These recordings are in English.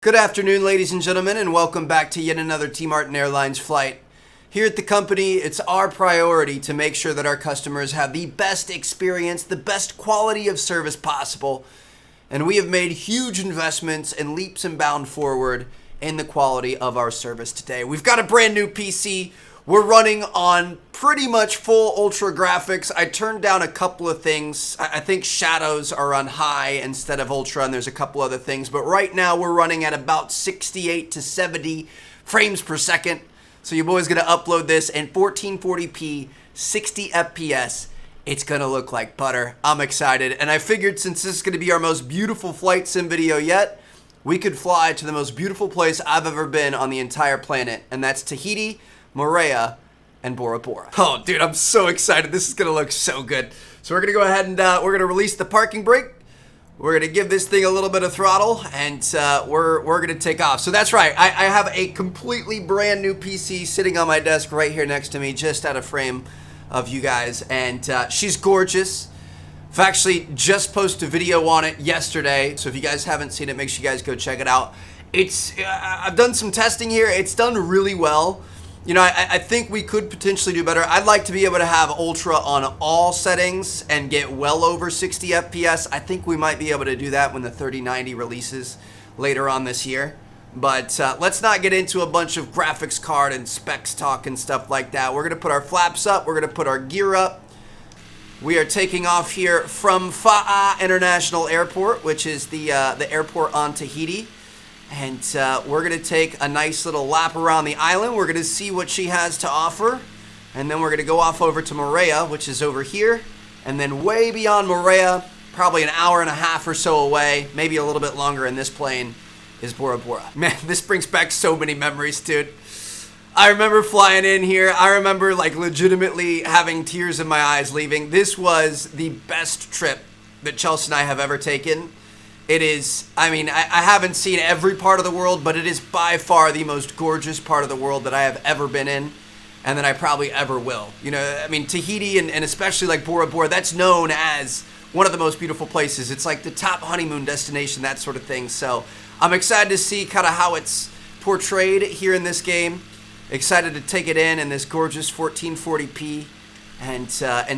Good afternoon, ladies and gentlemen, and welcome back to yet another T. Martin Airlines flight. Here at the company, it's our priority to make sure that our customers have the best experience, the best quality of service possible, and we have made huge investments and leaps and bounds forward in the quality of our service today. We've got a brand new PC. We're running on pretty much full ultra graphics. I turned down a couple of things. I think shadows are on high instead of ultra, and there's a couple other things. But right now we're running at about 68 to 70 frames per second. So your boy's gonna upload this in 1440p, 60 FPS. It's gonna look like butter. I'm excited. And I figured since this is gonna be our most beautiful flight sim video yet, we could fly to the most beautiful place I've ever been on the entire planet. And that's Tahiti, Maria, and Bora Bora. Oh, dude, I'm so excited. This is gonna look so good. So we're gonna go ahead and we're gonna release the parking brake. We're gonna give this thing a little bit of throttle, and we're gonna take off. So that's right. I have a completely brand new PC sitting on my desk right here next to me, just out of frame of you guys, and she's gorgeous. I've actually just posted a video on it yesterday, so if you guys haven't seen it, make sure you guys go check it out. I've done some testing here. It's done really well. You know, I think we could potentially do better. I'd like to be able to have Ultra on all settings and get well over 60 FPS. I think we might be able to do that when the 3090 releases later on this year. But let's not get into a bunch of graphics card and specs talk and stuff like that. We're going to put our flaps up. We're going to put our gear up. We are taking off here from Fa'a International Airport, which is the airport on Tahiti. And we're going to take a nice little lap around the island. We're going to see what she has to offer. And then we're going to go off over to Maria, which is over here. And then way beyond Maria, probably an hour and a half or so away, maybe a little bit longer in this plane, is Bora Bora. Man, this brings back so many memories, dude. I remember flying in here. I remember like legitimately having tears in my eyes leaving. This was the best trip that Chelsea and I have ever taken. It is, I mean, I haven't seen every part of the world, but it is by far the most gorgeous part of the world that I have ever been in, and that I probably ever will. You know, I mean, Tahiti and especially like Bora Bora, that's known as one of the most beautiful places. It's like the top honeymoon destination, that sort of thing. So I'm excited to see kind of how it's portrayed here in this game. Excited to take it in this gorgeous 1440p. And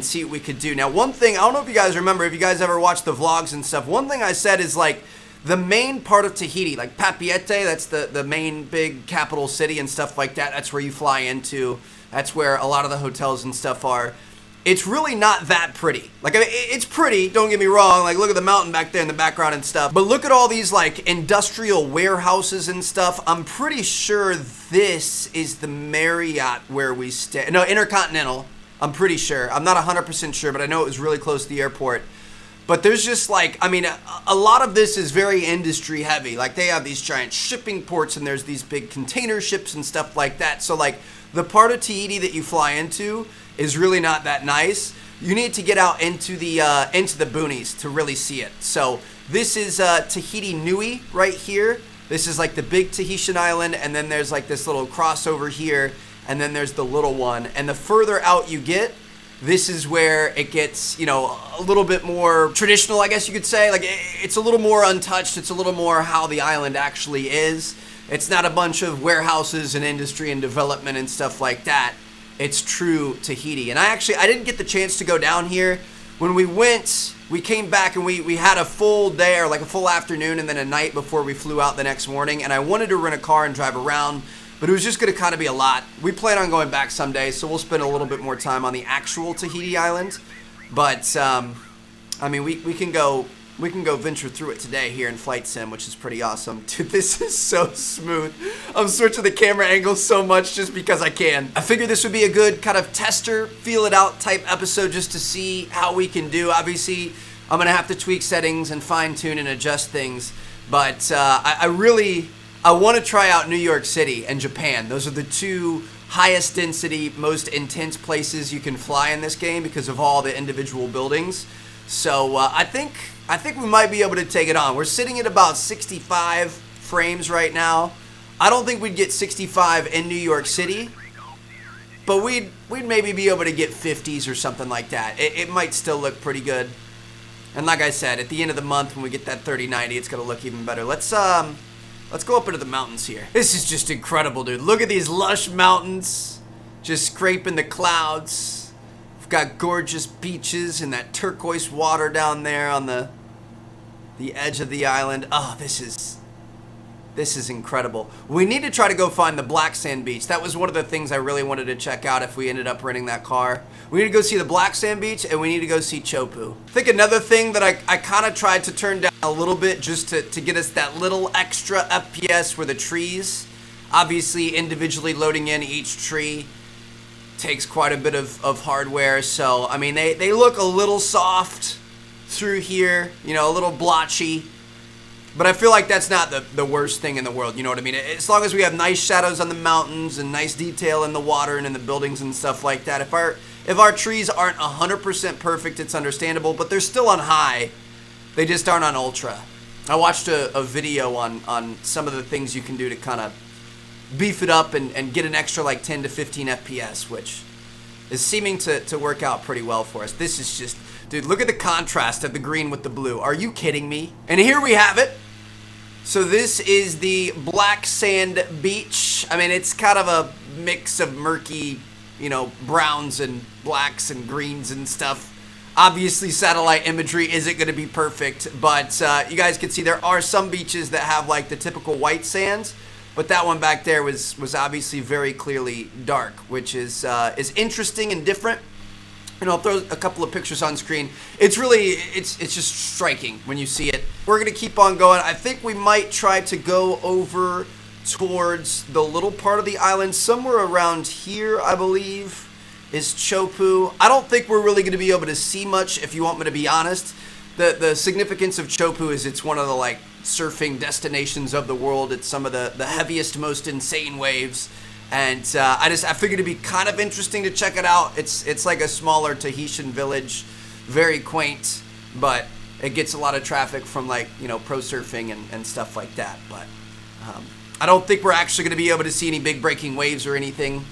see what we could do. Now, one thing, I don't know if you guys remember, if you guys ever watched the vlogs and stuff, one thing I said is like the main part of Tahiti, like Papeete, that's the main big capital city and stuff like that. That's where you fly into. That's where a lot of the hotels and stuff are. It's really not that pretty. Like, I mean, it's pretty, don't get me wrong. Like, look at the mountain back there in the background and stuff. But look at all these, like, industrial warehouses and stuff. I'm pretty sure this is the Marriott where we stay. No, Intercontinental. I'm pretty sure. I'm not 100% sure, but I know it was really close to the airport. But there's just like, I mean, a lot of this is very industry heavy. Like they have these giant shipping ports and there's these big container ships and stuff like that. So like the part of Tahiti that you fly into is really not that nice. You need to get out into the boonies to really see it. So this is Tahiti Nui right here. This is like the big Tahitian island, and then there's like this little crossover here. And then there's the little one. And the further out you get, this is where it gets, you know, a little bit more traditional, I guess you could say. Like, it's a little more untouched. It's a little more how the island actually is. It's not a bunch of warehouses and industry and development and stuff like that. It's true Tahiti. And I didn't get the chance to go down here. When we went, we came back and we had a full day, or like a full afternoon and then a night before we flew out the next morning. And I wanted to rent a car and drive around, but it was just going to kind of be a lot. We plan on going back someday, so we'll spend a little bit more time on the actual Tahiti island. But, I mean, we can go venture through it today here in Flight Sim, which is pretty awesome. Dude, this is so smooth. I'm switching the camera angle so much just because I can. I figured this would be a good kind of tester, feel it out type episode just to see how we can do. Obviously, I'm going to have to tweak settings and fine tune and adjust things. But I want to try out New York City and Japan. Those are the two highest density, most intense places you can fly in this game because of all the individual buildings. So I think we might be able to take it on. We're sitting at about 65 frames right now. I don't think we'd get 65 in New York City, but we'd maybe be able to get 50s or something like that. It might still look pretty good. And like I said, at the end of the month when we get that 3090, it's going to look even better. Let's Let's go up into the mountains here. This is just incredible, dude. Look at these lush mountains just scraping the clouds. We've got gorgeous beaches and that turquoise water down there on the edge of the island. Oh, this is incredible. We need to try to go find the black sand beach. That was one of the things I really wanted to check out if we ended up renting that car. We need to go see the black sand beach, and we need to go see Chopu. I think another thing that I kind of tried to turn down a little bit just to get us that little extra FPS were the trees. Obviously, individually loading in each tree takes quite a bit of hardware. So, I mean, they look a little soft through here, you know, a little blotchy. But I feel like that's not the worst thing in the world, you know what I mean? As long as we have nice shadows on the mountains and nice detail in the water and in the buildings and stuff like that. If our trees aren't 100% perfect, it's understandable, but they're still on high. They just aren't on ultra. I watched a video on some of the things you can do to kind of beef it up and get an extra like 10 to 15 FPS, which is seeming to work out pretty well for us. This is just, dude, look at the contrast of the green with the blue. Are you kidding me? And here we have it. So this is the black sand beach. I mean, it's kind of a mix of murky, you know, browns and blacks and greens and stuff. Obviously, satellite imagery isn't going to be perfect, but you guys can see there are some beaches that have like the typical white sands, but that one back there was obviously very clearly dark, which is interesting and different. And I'll throw a couple of pictures on screen. It's just striking when you see it. We're gonna keep on going. I think we might try to go over towards the little part of the island, somewhere around here, I believe, is Chopu. I don't think we're really gonna be able to see much, if you want me to be honest. The significance of Chopu is it's one of the like surfing destinations of the world. It's some of the heaviest, most insane waves. And I figured it'd be kind of interesting to check it out. It's like a smaller Tahitian village, very quaint, but it gets a lot of traffic from like, you know, pro surfing and stuff like that. But I don't think we're actually going to be able to see any big breaking waves or anything.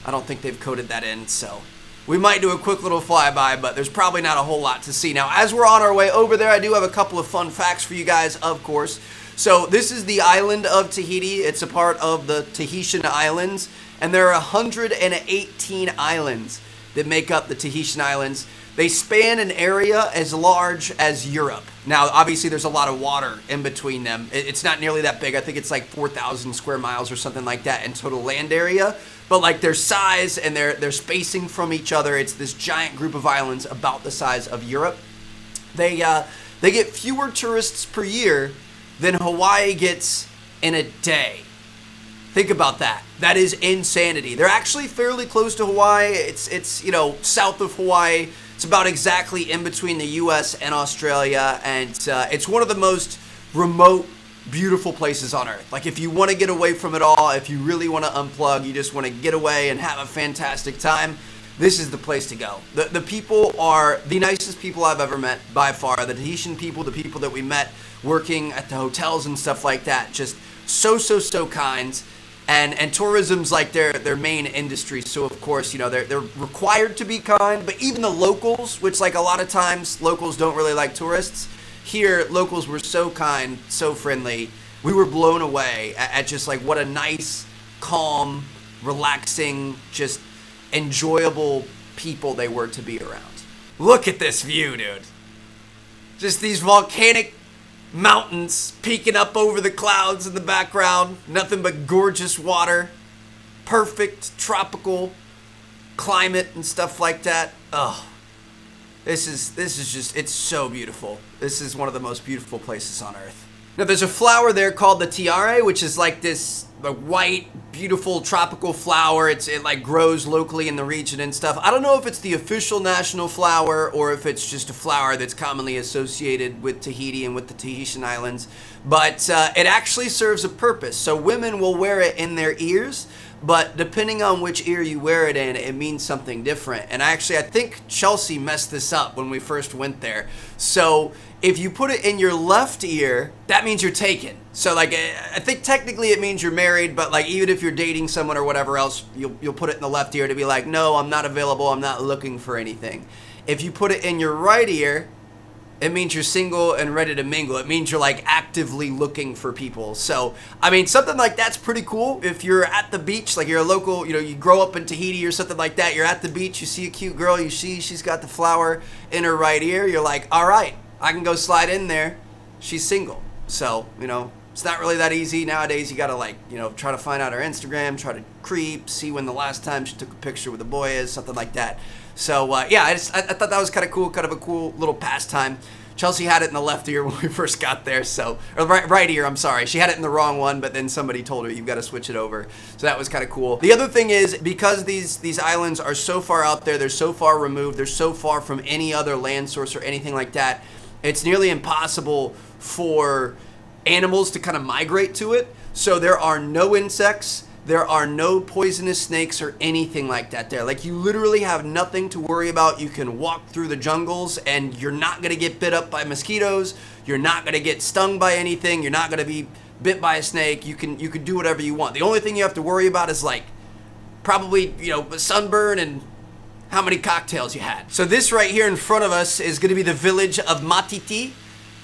I don't think they've coded that in, so we might do a quick little flyby, but there's probably not a whole lot to see. Now, as we're on our way over there, I do have a couple of fun facts for you guys, of course. So this is the island of Tahiti. It's a part of the Tahitian Islands, and there are 118 islands that make up the Tahitian Islands. They span an area as large as Europe. Now, obviously, there's a lot of water in between them. It's not nearly that big. I think it's like 4,000 square miles or something like that in total land area. But like their size and their spacing from each other, it's this giant group of islands about the size of Europe. They get fewer tourists per year than Hawaii gets in a day. Think about that. That is insanity. They're actually fairly close to Hawaii. It's you know, south of Hawaii. It's about exactly in between the U.S. and Australia, and it's one of the most remote, beautiful places on Earth. Like if you want to get away from it all, if you really want to unplug, you just want to get away and have a fantastic time, this is the place to go. The people are the nicest people I've ever met by far. The Tahitian people, the people that we met working at the hotels and stuff like that, just so kind. And tourism's like their main industry, so of course, you know, they're required to be kind. But even the locals, which like a lot of times locals don't really like tourists, here locals were so kind, so friendly. We were blown away at just like what a nice, calm, relaxing, just enjoyable people they were to be around. Look at this view, dude. Just these volcanic mountains peeking up over the clouds in the background. Nothing but gorgeous water. Perfect tropical climate and stuff like that. Oh, this is just, it's so beautiful. This is one of the most beautiful places on Earth. Now there's a flower there called the tiare, which is like this white, beautiful tropical flower. It like grows locally in the region and stuff. I don't know if it's the official national flower or if it's just a flower that's commonly associated with Tahiti and with the Tahitian Islands, but it actually serves a purpose. So women will wear it in their ears, but depending on which ear you wear it in, it means something different. And I think Chelsea messed this up when we first went there. So if you put it in your left ear, that means you're taken. So like, I think technically it means you're married, but like even if you're dating someone or whatever else, you'll put it in the left ear to be like, no, I'm not available, I'm not looking for anything. If you put it in your right ear, It means you're single and ready to mingle. It means you're like actively looking for people. So, I mean, something like that's pretty cool. If you're at the beach, like you're a local, you grow up in Tahiti or something like that, you're at the beach, you see a cute girl, you see she's got the flower in her right ear, you're like, all right, I can go slide in there. She's single. So, it's not really that easy. Nowadays, you gotta try to find out her Instagram, try to creep, see when the last time she took a picture with a boy is, something like that. So, yeah, I thought that was kind of cool, kind of a cool little pastime. Chelsea had it in the left ear when we first got there, or right ear, I'm sorry. She had it in the wrong one, but then somebody told her, you've got to switch it over. So that was kind of cool. The other thing is, because these islands are so far out there, they're so far removed, they're so far from any other land source or anything like that, it's nearly impossible for animals to kind of migrate to it. So there are no insects, there are no poisonous snakes or anything like that there. Like, you literally have nothing to worry about. You can walk through the jungles and you're not going to get bit up by mosquitoes. You're not going to get stung by anything. You're not going to be bit by a snake. You can do whatever you want. The only thing you have to worry about is probably, sunburn and how many cocktails you had. So this right here in front of us is going to be the village of Matiti.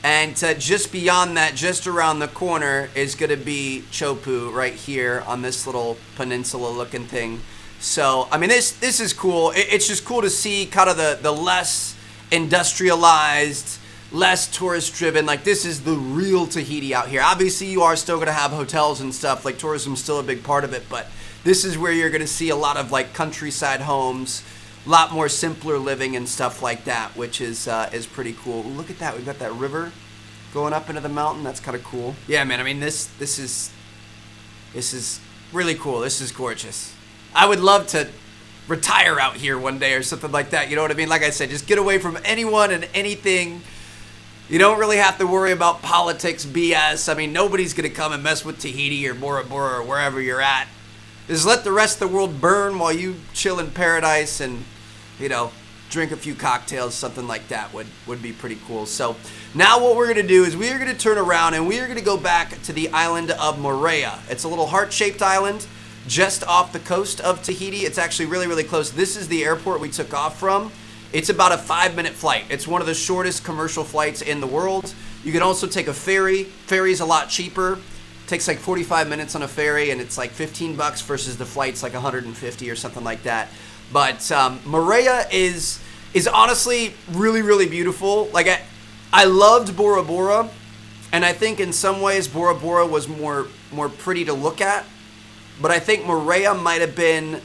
And just beyond that, just around the corner, is going to be Chopu right here on this little peninsula-looking thing. So, I mean, this is cool. It's just cool to see kind of the less industrialized, less tourist-driven. Like, this is the real Tahiti out here. Obviously, you are still going to have hotels and stuff. Like, tourism's still a big part of it. But this is where you're going to see a lot of, countryside homes, a lot more simpler living and stuff like that, which is pretty cool. Ooh, look at that. We've got that river going up into the mountain. That's kind of cool. Yeah, man. I mean, this is really cool. This is gorgeous. I would love to retire out here one day or something like that. You know what I mean? Like I said, just get away from anyone and anything. You don't really have to worry about politics, BS. I mean, nobody's going to come and mess with Tahiti or Bora Bora or wherever you're at. Just let the rest of the world burn while you chill in paradise and, drink a few cocktails, something like that would be pretty cool. So now what we're going to do is we are going to turn around and we are going to go back to the island of Moorea. It's a little heart-shaped island just off the coast of Tahiti. It's actually really, really close. This is the airport we took off from. It's about a 5-minute flight. It's one of the shortest commercial flights in the world. You can also take a ferry. Ferry's a lot cheaper. Takes 45 minutes on a ferry, and it's $15 versus the flight's $150 or something like that. But Moorea is honestly really, really beautiful. I loved Bora Bora, and I think in some ways Bora Bora was more pretty to look at. But I think Moorea might have been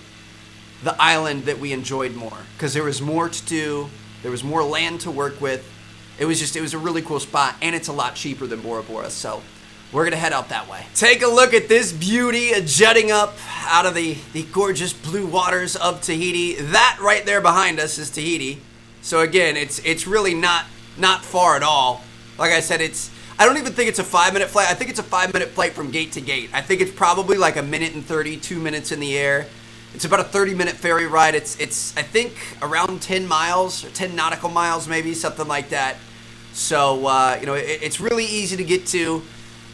the island that we enjoyed more, because there was more to do, there was more land to work with. It was a really cool spot, and it's a lot cheaper than Bora Bora. So we're going to head out that way. Take a look at this beauty jutting up out of the gorgeous blue waters of Tahiti. That right there behind us is Tahiti. So again, it's really not far at all. Like I said, I don't even think it's a 5-minute flight. I think it's a 5-minute flight from gate to gate. I think it's probably 1 minute and 30, 2 minutes in the air. It's about a 30-minute ferry ride. It's I think around 10 miles or 10 nautical miles maybe, something like that. So, it's really easy to get to.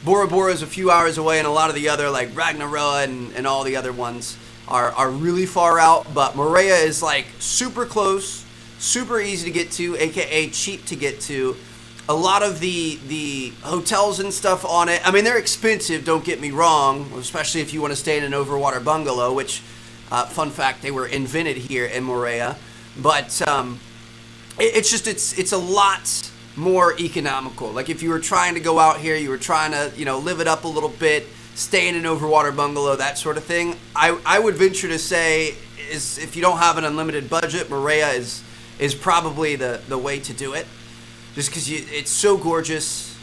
Bora Bora is a few hours away, and a lot of the other, like Ragnaroa and all the other ones, are really far out. But Moorea is super close, super easy to get to, aka cheap to get to. A lot of the hotels and stuff on it, I mean, they're expensive, don't get me wrong, especially if you want to stay in an overwater bungalow, which, fun fact, they were invented here in Moorea. But it's a lot more economical. If you were trying to go out here, you were trying to, live it up a little bit, stay in an overwater bungalow, that sort of thing, I would venture to say is if you don't have an unlimited budget, Moorea is probably the way to do it. Just because it's so gorgeous,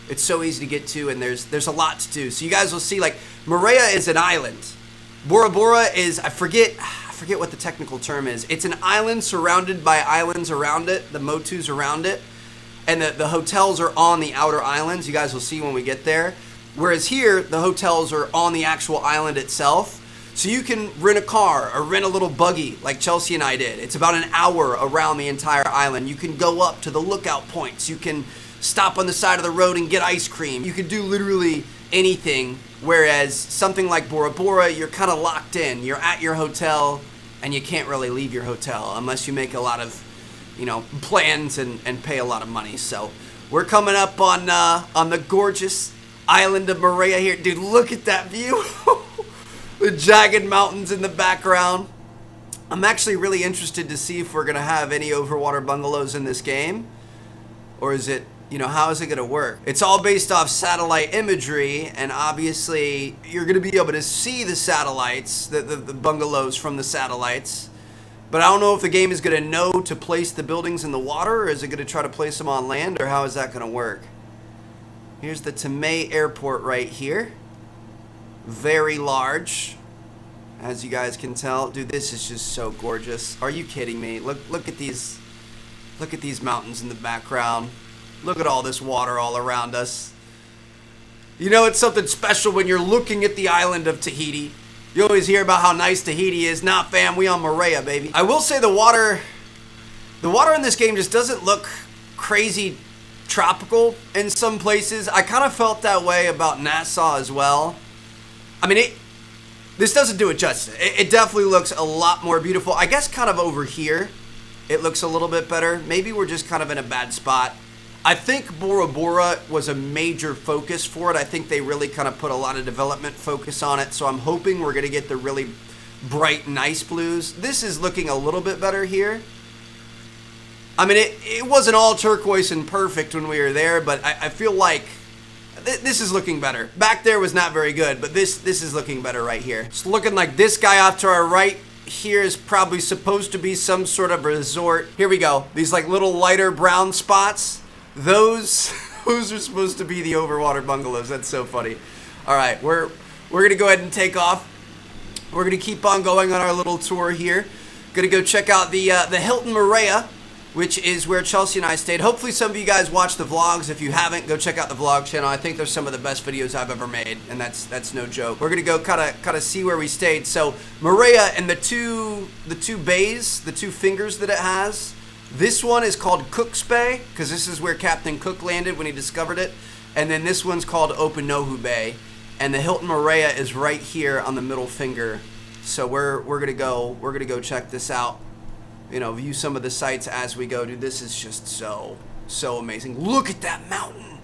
it's so easy to get to, and there's a lot to do. So you guys will see, Moorea is an island. Bora Bora is, I forget what the technical term is. It's an island surrounded by islands around it, the motus around it. And the hotels are on the outer islands. You guys will see when we get there. Whereas here, the hotels are on the actual island itself. So you can rent a car or rent a little buggy like Chelsea and I did. It's about an hour around the entire island. You can go up to the lookout points. You can stop on the side of the road and get ice cream. You can do literally anything. Whereas something like Bora Bora, you're kind of locked in. You're at your hotel and you can't really leave your hotel unless you make a lot of plans and pay a lot of money. So we're coming up on the gorgeous island of Maria here. Dude, look at that view. The jagged mountains in the background. I'm actually really interested to see if we're going to have any overwater bungalows in this game. Or is it, how is it going to work? It's all based off satellite imagery, and obviously you're going to be able to see the satellites, the bungalows from the satellites. But I don't know if the game is going to know to place the buildings in the water, or is it going to try to place them on land, or how is that going to work? Here's the Tahiti Airport right here. Very large, as you guys can tell. Dude, this is just so gorgeous. Are you kidding me? Look at these mountains in the background. Look at all this water all around us. It's something special when you're looking at the island of Tahiti. You always hear about how nice Tahiti is. Nah, fam, we on Maria, baby. I will say the water in this game just doesn't look crazy tropical in some places. I kind of felt that way about Nassau as well. I mean, this doesn't do it justice. It definitely looks a lot more beautiful. I guess kind of over here, it looks a little bit better. Maybe we're just kind of in a bad spot. I think Bora Bora was a major focus for it. I think they really kind of put a lot of development focus on it. So I'm hoping we're going to get the really bright, nice blues. This is looking a little bit better here. I mean, it wasn't all turquoise and perfect when we were there, but I feel like this is looking better. Back there was not very good, but this is looking better right here. It's looking like this guy off to our right here is probably supposed to be some sort of resort. Here we go. These like little lighter brown spots. Those are supposed to be the overwater bungalows. That's so funny. All right, we're gonna go ahead and take off. We're gonna keep on going on our little tour here. Gonna go check out the Hilton Maria, which is where Chelsea and I stayed. Hopefully some of you guys watch the vlogs. If you haven't, go check out the vlog channel. I think there's some of the best videos I've ever made, and that's no joke. We're gonna go kind of see where we stayed. So Maria and the two bays, the two fingers that it has. This one is called Cook's Bay, because this is where Captain Cook landed when he discovered it. And then this one's called Opanohu Bay. And the Hilton Maria is right here on the middle finger. So we're gonna go check this out. View some of the sights as we go. Dude, this is just so amazing. Look at that mountain.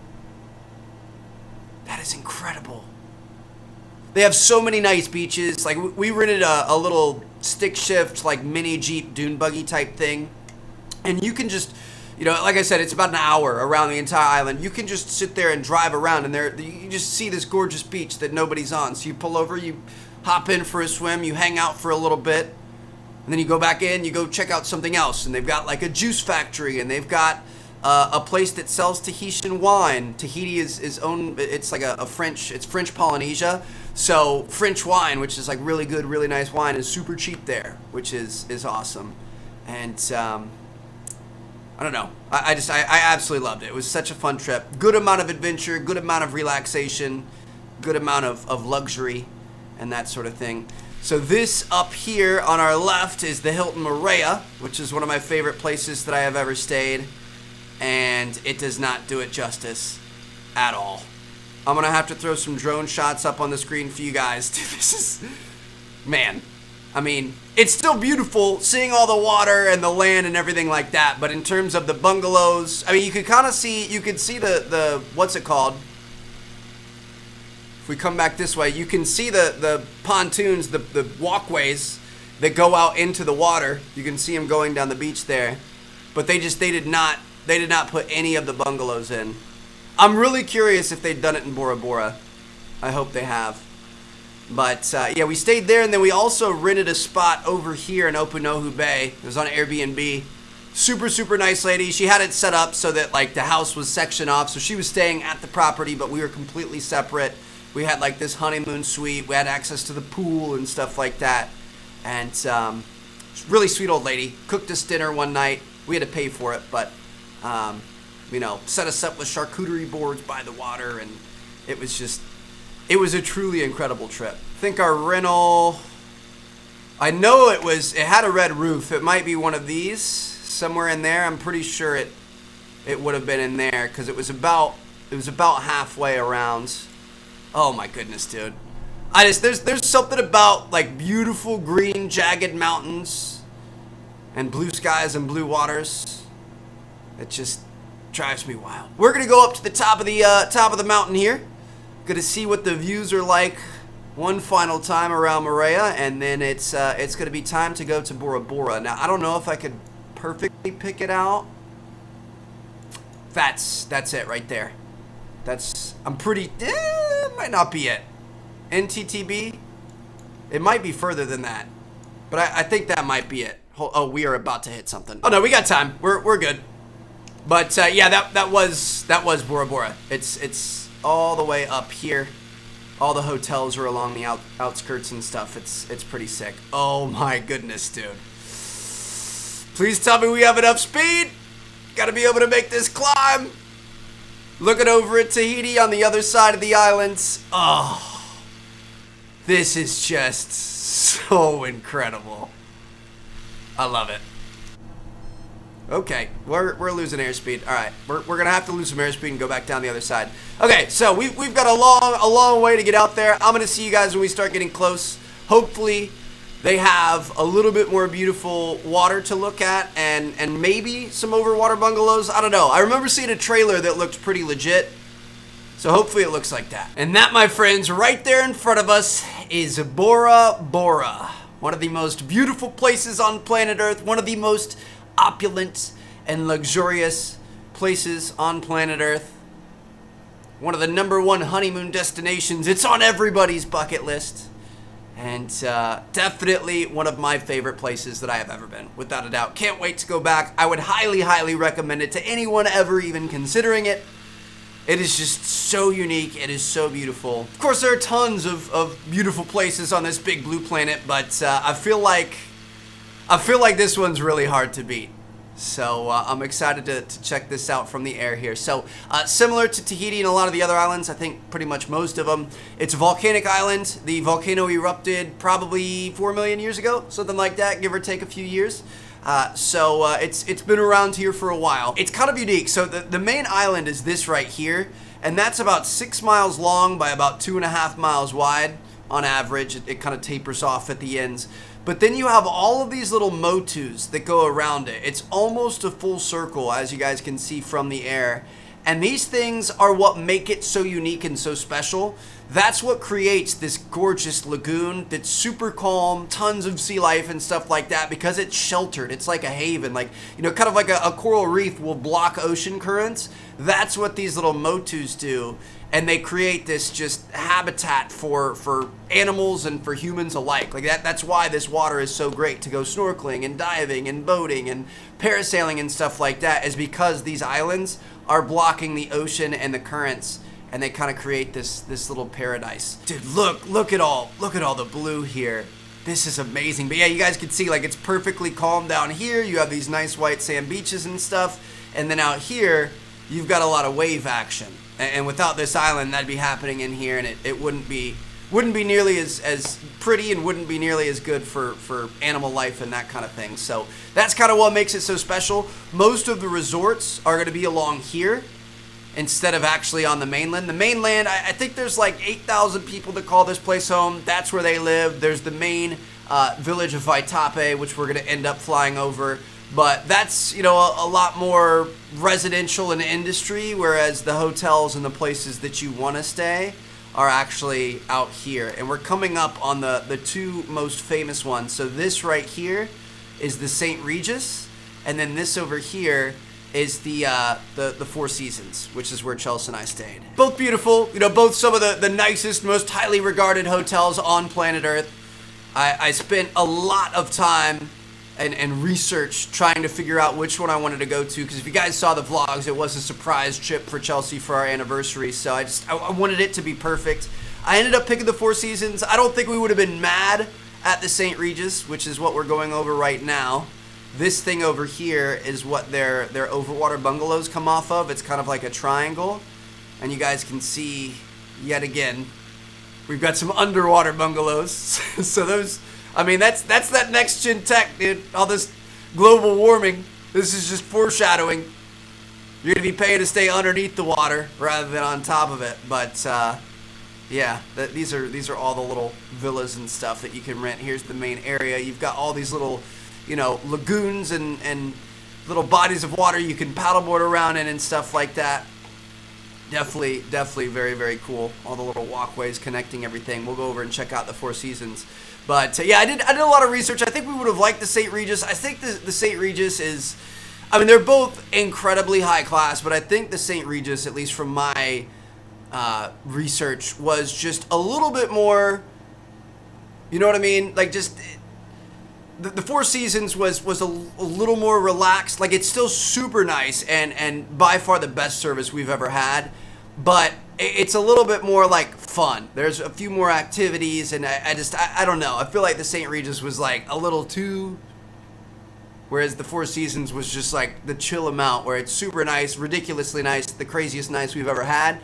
That is incredible. They have so many nice beaches. Like, we rented a little stick shift, like mini Jeep dune buggy type thing. And you can just, like I said, it's about an hour around the entire island. You can just sit there and drive around, and you just see this gorgeous beach that nobody's on. So you pull over, you hop in for a swim, you hang out for a little bit, and then you go back in, you go check out something else. And they've got like a juice factory, and they've got a place that sells Tahitian wine. Tahiti is owned, it's like it's French Polynesia. So French wine, which is like really good, really nice wine, is super cheap there, which is awesome. And I don't know. I absolutely loved it. It was such a fun trip. Good amount of adventure, good amount of relaxation, good amount of luxury, and that sort of thing. So this up here on our left is the Hilton Maria, which is one of my favorite places that I have ever stayed. And it does not do it justice at all. I'm going to have to throw some drone shots up on the screen for you guys. Dude, this is... Man. I mean, it's still beautiful seeing all the water and the land and everything like that. But in terms of the bungalows, I mean, you could kind of see, the what's it called? If we come back this way, you can see the pontoons, the walkways that go out into the water. You can see them going down the beach there. But they did not put any of the bungalows in. I'm really curious if they've done it in Bora Bora. I hope they have. But yeah, we stayed there, and then we also rented a spot over here in Opanohu Bay. It was on Airbnb. Super nice lady. She had it set up so that like the house was sectioned off, so she was staying at the property, but we were completely separate. We had like this honeymoon suite. We had access to the pool and stuff like that. And really sweet old lady. Cooked us dinner one night. We had to pay for it, but set us up with charcuterie boards by the water, and it was a truly incredible trip. I think our rental, I know it had a red roof. It might be one of these somewhere in there. I'm pretty sure it would have been in there, because it was about halfway around. Oh my goodness, dude. There's something about like beautiful green jagged mountains and blue skies and blue waters. It just drives me wild. We're gonna go up to the top of the mountain here. Gonna see what the views are like one final time around Moorea, and then it's gonna be time to go to Bora Bora. Now I don't know if I could perfectly pick it out. That's it right there. I'm pretty. It might not be it. NTTB. It might be further than that, but I think that might be it. Oh, we are about to hit something. Oh no, we got time. We're good. But yeah, that was Bora Bora. It's all the way up here. All the hotels are along the outskirts and stuff. It's pretty sick. Oh my goodness, dude. Please tell me we have enough speed. Gotta be able to make this climb. Looking over at Tahiti on the other side of the islands. Oh, this is just so incredible. I love it. Okay, we're losing airspeed. All right, we're gonna have to lose some airspeed and go back down the other side. Okay, so we've got a long way to get out there. I'm gonna see you guys when we start getting close. Hopefully, they have a little bit more beautiful water to look at, and maybe some overwater bungalows. I don't know. I remember seeing a trailer that looked pretty legit, so hopefully it looks like that. And that, my friends, right there in front of us is Bora Bora, one of the most beautiful places on planet Earth, one of the most opulent and luxurious places on planet Earth. One of the #1 honeymoon destinations. It's on everybody's bucket list. And definitely one of my favorite places that I have ever been, without a doubt. Can't wait to go back. I would highly, highly recommend it to anyone ever even considering it. It is just so unique. It is so beautiful. Of course, there are tons of beautiful places on this big blue planet, but I feel like this one's really hard to beat. So I'm excited to check this out from the air here. So similar to Tahiti and a lot of the other islands, I think pretty much most of them, it's a volcanic island. The volcano erupted probably 4 million years ago, something like that, give or take a few years. So it's been around here for a while. It's kind of unique. So the main island is this right here, and that's about 6 miles long by about 2.5 miles wide on average. It kind of tapers off at the ends. But then you have all of these little motus that go around it. It's almost a full circle, as you guys can see from the air. And these things are what make it so unique and so special. That's what creates this gorgeous lagoon that's super calm, tons of sea life and stuff like that, because it's sheltered. It's like a haven, like, you know, kind of like a coral reef will block ocean currents. That's what these little motus do. And they create this just habitat for animals and for humans alike. Like that's why this water is so great to go snorkeling and diving and boating and parasailing and stuff like that, is because these islands are blocking the ocean and the currents, and they kind of create this little paradise. Dude, look at all the blue here. This is amazing. But yeah, you guys can see, like, it's perfectly calm down here. You have these nice white sand beaches and stuff, and then out here you've got a lot of wave action. And without this island, that'd be happening in here, and it wouldn't be nearly as pretty, and wouldn't be nearly as good for animal life and that kind of thing. So that's kind of what makes it so special. Most of the resorts are going to be along here instead of actually on the mainland. The mainland, I think there's like 8,000 people that call this place home. That's where they live. There's the main village of Vaitape, which we're going to end up flying over. But that's, you know, a lot more residential and industry, whereas the hotels and the places that you want to stay are actually out here. And we're coming up on the two most famous ones. So this right here is the St. Regis, and then this over here is the Four Seasons, which is where Chelsea and I stayed. Both beautiful, you know, both some of the nicest, most highly regarded hotels on planet Earth. I spent a lot of time and research trying to figure out which one I wanted to go to, because if you guys saw the vlogs, it was a surprise trip for Chelsea for our anniversary, so I wanted it to be perfect. I ended up picking the Four Seasons. I don't think we would have been mad at the St. Regis, which is what we're going over right now. This thing over here is what their overwater bungalows come off of. It's kind of like a triangle, and you guys can see yet again we've got some underwater bungalows. So those, I mean, that's that next gen tech, dude. All this global warming. This is just foreshadowing. You're gonna be paying to stay underneath the water rather than on top of it. But yeah, these are all the little villas and stuff that you can rent. Here's the main area. You've got all these little, you know, lagoons and little bodies of water you can paddleboard around in and stuff like that. Definitely very, very cool. All the little walkways connecting everything. We'll go over and check out the Four Seasons. But yeah, I did a lot of research. I think we would have liked the St. Regis. I think the St. Regis is, I mean, they're both incredibly high class, but I think the St. Regis, at least from my research, was just a little bit more, you know what I mean? Like, just the Four Seasons was a little more relaxed. Like, it's still super nice and by far the best service we've ever had, but it's a little bit more like fun. There's a few more activities, and I don't know. I feel like the St. Regis was like a little too, whereas the Four Seasons was just like the chill amount where it's super nice, ridiculously nice, the craziest nice we've ever had,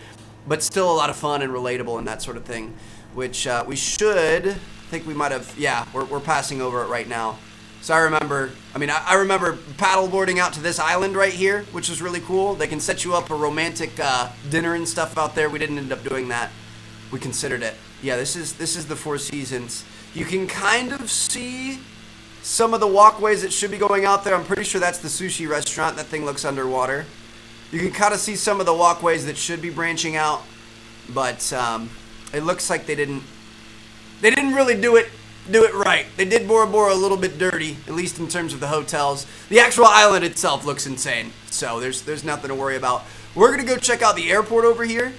but still a lot of fun and relatable and that sort of thing, which we should, I think we might have, yeah, we're passing over it right now. So I remember paddleboarding out to this island right here, which is really cool. They can set you up a romantic dinner and stuff out there. We didn't end up doing that. We considered it. Yeah, this is the Four Seasons. You can kind of see some of the walkways that should be going out there. I'm pretty sure that's the sushi restaurant. That thing looks underwater. You can kind of see some of the walkways that should be branching out, but it looks like they didn't really do it right. They did Bora Bora a little bit dirty, at least in terms of the hotels. The actual island itself looks insane, so there's nothing to worry about. We're gonna go check out the airport over here.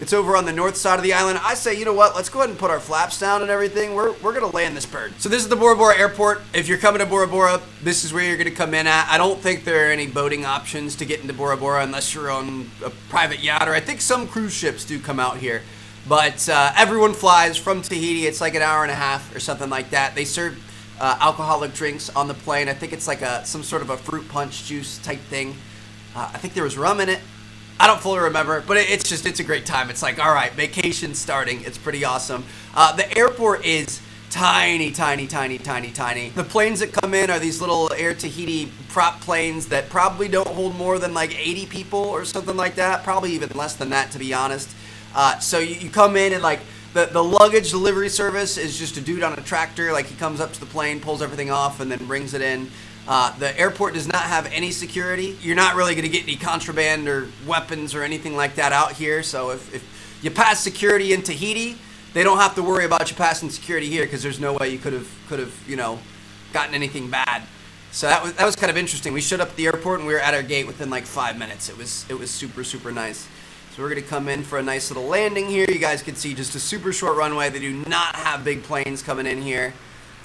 It's over on the north side of the island. I say, you know what? Let's go ahead and put our flaps down and everything. We're gonna land this bird. So this is the Bora Bora Airport. If you're coming to Bora Bora, this is where you're gonna come in at. I don't think there are any boating options to get into Bora Bora unless you're on a private yacht, or I think some cruise ships do come out here. But everyone flies from Tahiti. It's like an hour and a half or something like that. They serve alcoholic drinks on the plane. I think it's like some sort of a fruit punch juice type thing. I think there was rum in it. I don't fully remember, but it's a great time. It's like, all right, vacation starting. It's pretty awesome. The airport is tiny. The planes that come in are these little Air Tahiti prop planes that probably don't hold more than like 80 people or something like that. Probably even less than that, to be honest. So you come in and like the luggage delivery service is just a dude on a tractor. Like, he comes up to the plane, pulls everything off, and then brings it in. The airport does not have any security. You're not really going to get any contraband or weapons or anything like that out here. So if you pass security in Tahiti, they don't have to worry about you passing security here, because there's no way you could have gotten anything bad. So that was kind of interesting. We showed up at the airport and we were at our gate within like 5 minutes. It was super nice. So we're going to come in for a nice little landing here. You guys can see just a super short runway. They do not have big planes coming in here.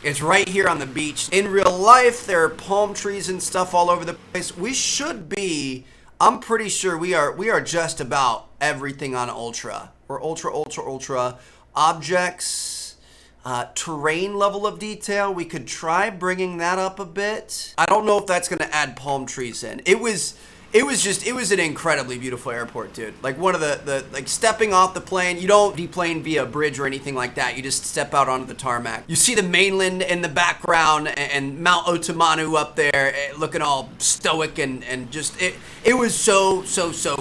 It's right here on the beach. In real life, there are palm trees and stuff all over the place. We should be, I'm pretty sure we are just about everything on Ultra. We're Ultra. Objects, terrain level of detail. We could try bringing that up a bit. I don't know if that's going to add palm trees in. It was an incredibly beautiful airport, dude. Like, one of the like, stepping off the plane, you don't deplane via a bridge or anything like that. You just step out onto the tarmac. You see the mainland in the background and Mount Otamanu up there, looking all stoic and just, it was so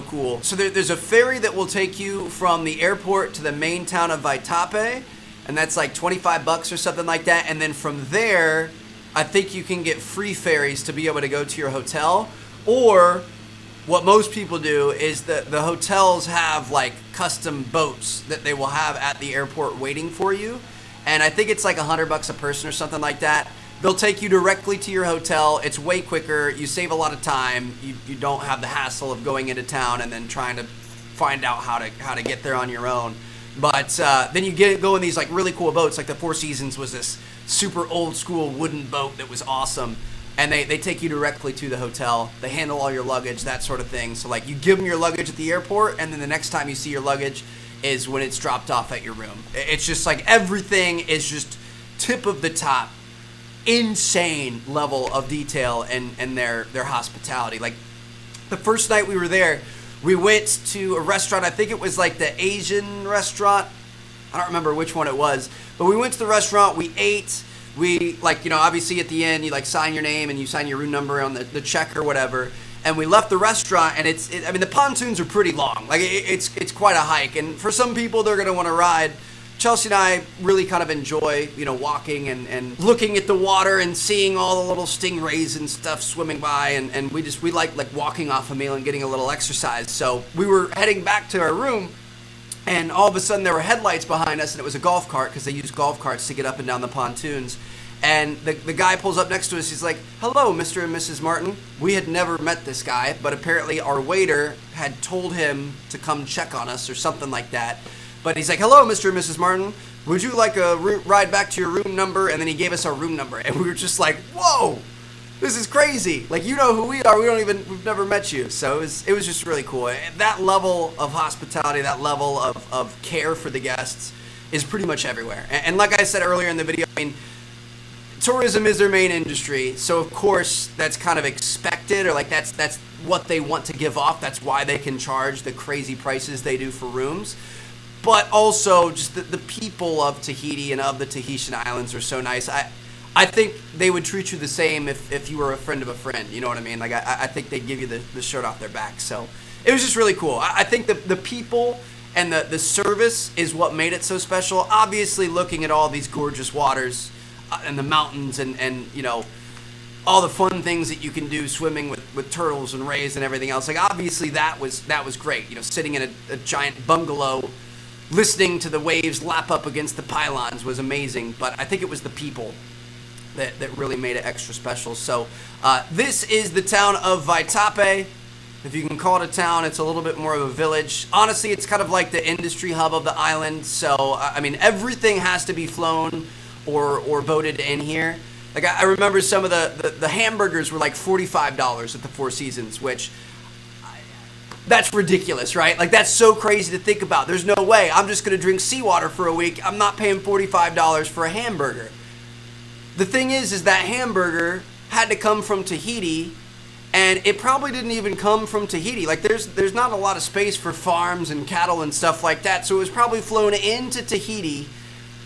cool. So there's a ferry that will take you from the airport to the main town of Vaitape, and that's like $25 or something like that. And then from there, I think you can get free ferries to be able to go to your hotel, or what most people do is the hotels have like custom boats that they will have at the airport waiting for you. And I think it's like $100 a person or something like that. They'll take you directly to your hotel. It's way quicker. You save a lot of time. You don't have the hassle of going into town and then trying to find out how to get there on your own. But then you go in these like really cool boats. Like the Four Seasons was this super old school wooden boat that was awesome. And they take you directly to the hotel. They handle all your luggage, that sort of thing. So like, you give them your luggage at the airport, and then the next time you see your luggage is when it's dropped off at your room. It's just like, everything is just tip of the top, insane level of detail and their hospitality. Like, the first night we were there, we went to a restaurant. I think it was like the Asian restaurant. I don't remember which one it was, but we went to the restaurant, we ate. We, like, obviously at the end, you, like, sign your name and you sign your room number on the check or whatever. And we left the restaurant, and I mean, the pontoons are pretty long. Like, it's quite a hike. And for some people, they're going to want to ride Chelsea and I really kind of enjoy, walking and looking at the water and seeing all the little stingrays and stuff swimming by, and we like walking off a meal and getting a little exercise. So we were heading back to our room, and all of a sudden there were headlights behind us, and it was a golf cart, because they use golf carts to get up and down the pontoons. And the guy pulls up next to us. He's like, "Hello, Mr. and Mrs. Martin." We had never met this guy, but apparently our waiter had told him to come check on us or something like that. But he's like, "Hello, Mr. and Mrs. Martin. Would you like a ride back to your room number?" And then he gave us our room number. And we were just like, "Whoa, this is crazy. Like, you know who we are. We've never met you." So it was just really cool. That level of hospitality, that level of care for the guests is pretty much everywhere. And like I said earlier in the video, I mean, tourism is their main industry, so of course that's kind of expected, or like that's what they want to give off. That's why they can charge the crazy prices they do for rooms. But also just the people of Tahiti and of the Tahitian Islands are so nice. I think they would treat you the same if you were a friend of a friend. You know what I mean? Like I think they'd give you the shirt off their back. So it was just really cool. I think the people and the service is what made it so special. Obviously, looking at all these gorgeous waters and the mountains and all the fun things that you can do swimming with turtles and rays and everything else. Like, obviously that was great. Sitting in a giant bungalow, listening to the waves lap up against the pylons was amazing. But I think it was the people that really made it extra special. So this is the town of Vaitape. If you can call it a town, it's a little bit more of a village. Honestly, it's kind of like the industry hub of the island. So, I mean, everything has to be flown or boated in here. Like, I remember some of the hamburgers were like $45 at the Four Seasons, which that's ridiculous, right? Like, that's so crazy to think about. There's no way. I'm just going to drink seawater for a week. I'm not paying $45 for a hamburger. The thing is that hamburger had to come from Tahiti, and it probably didn't even come from Tahiti. Like, there's not a lot of space for farms and cattle and stuff like that, so it was probably flown into Tahiti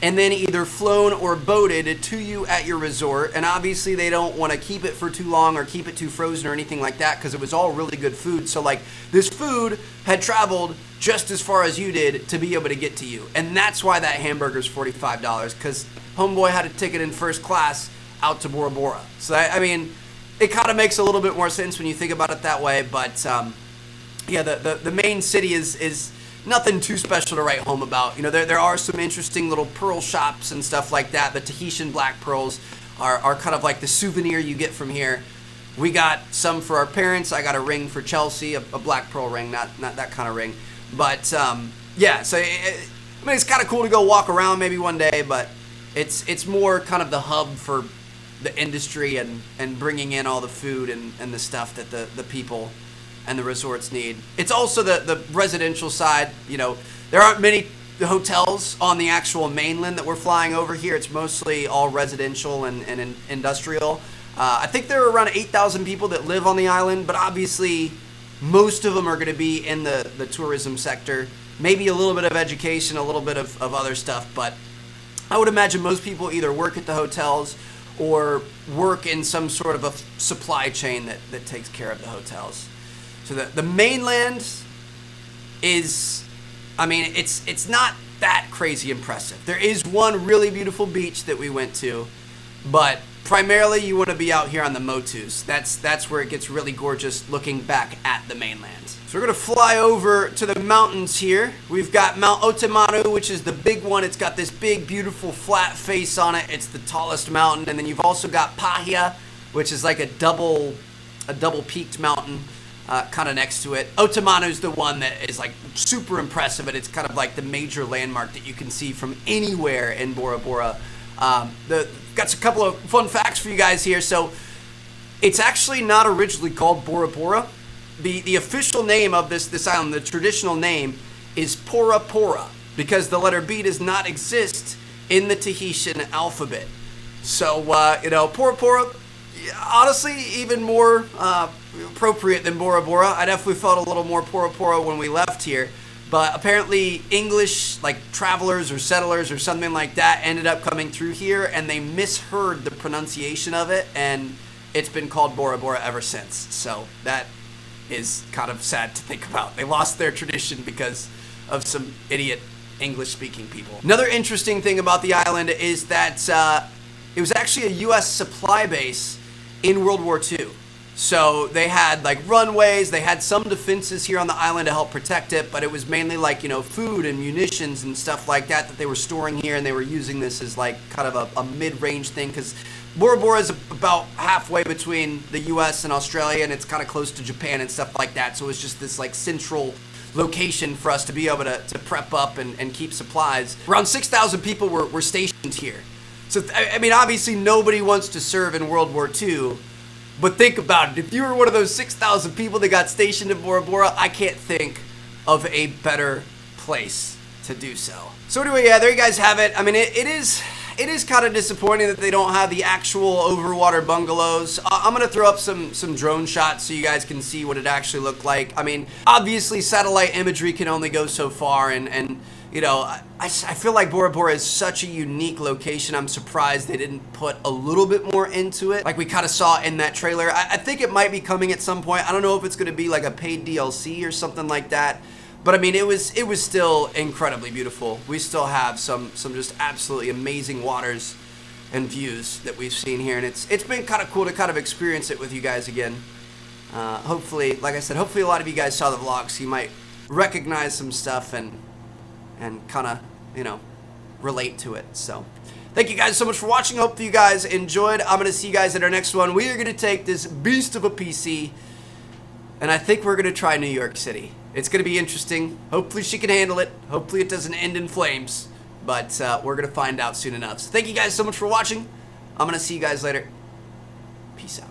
and then either flown or boated to you at your resort. And obviously they don't want to keep it for too long or keep it too frozen or anything like that, because it was all really good food. So like, this food had traveled just as far as you did to be able to get to you. And that's why that hamburger's $45, because homeboy had a ticket in first class out to Bora Bora. So I mean, it kind of makes a little bit more sense when you think about it that way. But yeah, the main city is nothing too special to write home about. There are some interesting little pearl shops and stuff like that. The Tahitian black pearls are kind of like the souvenir you get from here. We got some for our parents. I got a ring for Chelsea, a black pearl ring, not that kind of ring. But yeah, so I mean, it's kind of cool to go walk around maybe one day, but it's more kind of the hub for the industry and bringing in all the food and the stuff that the people and the resorts need. It's also the residential side. There aren't many hotels on the actual mainland that we're flying over here. It's mostly all residential and industrial. I think there are around 8,000 people that live on the island, but obviously most of them are going to be in the tourism sector. Maybe a little bit of education, a little bit of other stuff, but I would imagine most people either work at the hotels or work in some sort of a supply chain that takes care of the hotels. So the mainland is, I mean, it's not that crazy impressive. There is one really beautiful beach that we went to, but primarily you want to be out here on the Motus. That's where it gets really gorgeous looking back at the mainland. So we're going to fly over to the mountains here. We've got Mount Otamanu, which is the big one. It's got this big, beautiful, flat face on it. It's the tallest mountain. And then you've also got Pahia, which is like a double peaked mountain kind of next to it. Otamanu is the one that is like super impressive, and it's kind of like the major landmark that you can see from anywhere in Bora Bora. Got a couple of fun facts for you guys here. So it's actually not originally called Bora Bora. The official name of this island, the traditional name, is Pora Pora, because the letter B does not exist in the Tahitian alphabet. So, Pora Pora, honestly, even more appropriate than Bora Bora. I definitely felt a little more Pora Pora when we left here. But apparently English, like travelers or settlers or something like that, ended up coming through here, and they misheard the pronunciation of it, and it's been called Bora Bora ever since. So that is kind of sad to think about. They lost their tradition because of some idiot English-speaking people. Another interesting thing about the island is that it was actually a U.S. supply base in World War II. So they had like runways, they had some defenses here on the island to help protect it, but it was mainly like, you know, food and munitions and stuff like that they were storing here, and they were using this as like kind of a mid-range thing, because Bora Bora is about halfway between the US and Australia, and it's kind of close to Japan and stuff like that, so it's just this like central location for us to be able to prep up and keep supplies. Around 6,000 people were stationed here. So, I mean, obviously nobody wants to serve in World War II, but think about it. If you were one of those 6,000 people that got stationed in Bora Bora, I can't think of a better place to do so. So anyway, yeah, there you guys have it. I mean, it is kind of disappointing that they don't have the actual overwater bungalows. I'm going to throw up some drone shots so you guys can see what it actually looked like. I mean, obviously satellite imagery can only go so far, and you know, I feel like Bora Bora is such a unique location. I'm surprised they didn't put a little bit more into it, like we kind of saw in that trailer. I think it might be coming at some point. I don't know if it's going to be like a paid DLC or something like that. But I mean, it was still incredibly beautiful. We still have some just absolutely amazing waters and views that we've seen here, and it's been kind of cool to kind of experience it with you guys again. Hopefully, like I said, hopefully a lot of you guys saw the vlog, so you might recognize some stuff and kind of, you know, relate to it. So thank you guys so much for watching. Hope you guys enjoyed. I'm going to see you guys in our next one. We are going to take this beast of a PC, and I think we're going to try New York City. It's going to be interesting. Hopefully she can handle it. Hopefully it doesn't end in flames. But we're going to find out soon enough. So thank you guys so much for watching. I'm going to see you guys later. Peace out.